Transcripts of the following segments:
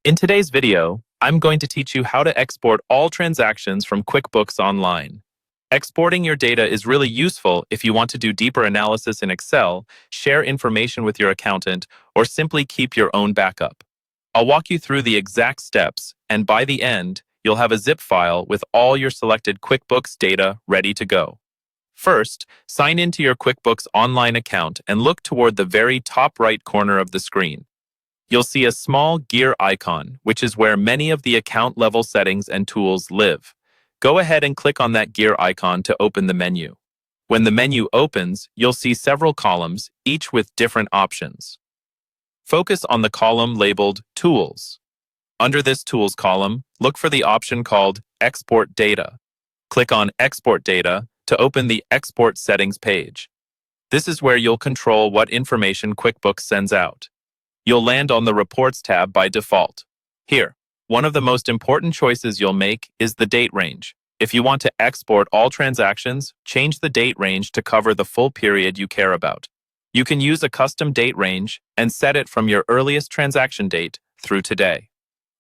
In today's video, I'm going to teach you how to export all transactions from QuickBooks Online. Exporting your data is really useful if you want to do deeper analysis in Excel, share information with your accountant, or simply keep your own backup. I'll walk you through the exact steps, and by the end, you'll have a zip file with all your selected QuickBooks data ready to go. First, sign into your QuickBooks Online account and look toward the very top right corner of the screen. You'll see a small gear icon, which is where many of the account level settings and tools live. Go ahead and click on that gear icon to open the menu. When the menu opens, you'll see several columns, each with different options. Focus on the column labeled Tools. Under this Tools column, look for the option called Export Data. Click on Export Data to open the Export Settings page. This is where you'll control what information QuickBooks sends out. You'll land on the Reports tab by default. Here, one of the most important choices you'll make is the date range. If you want to export all transactions, change the date range to cover the full period you care about. You can use a custom date range and set it from your earliest transaction date through today.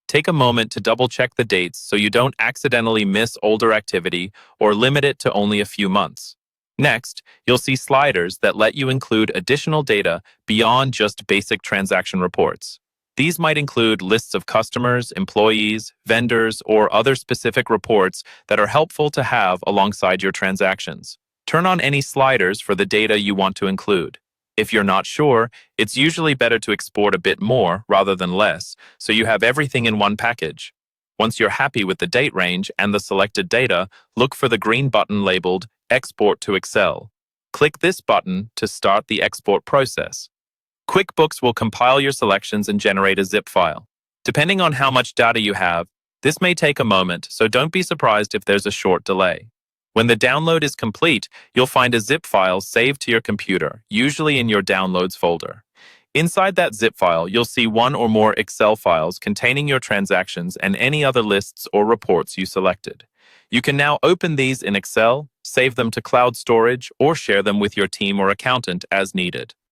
Take a moment to double-check the dates so you don't accidentally miss older activity or limit it to only a few months. Next, you'll see sliders that let you include additional data beyond just basic transaction reports. These might include lists of customers, employees, vendors, or other specific reports that are helpful to have alongside your transactions. Turn on any sliders for the data you want to include. If you're not sure, it's usually better to export a bit more rather than less, so you have everything in one package. Once you're happy with the date range and the selected data, look for the green button labeled Export to Excel. Click this button to start the export process. QuickBooks will compile your selections and generate a zip file. Depending on how much data you have, this may take a moment, so don't be surprised if there's a short delay. When the download is complete, you'll find a zip file saved to your computer, usually in your Downloads folder. Inside that zip file, you'll see one or more Excel files containing your transactions and any other lists or reports you selected. You can now open these in Excel, save them to cloud storage, or share them with your team or accountant as needed.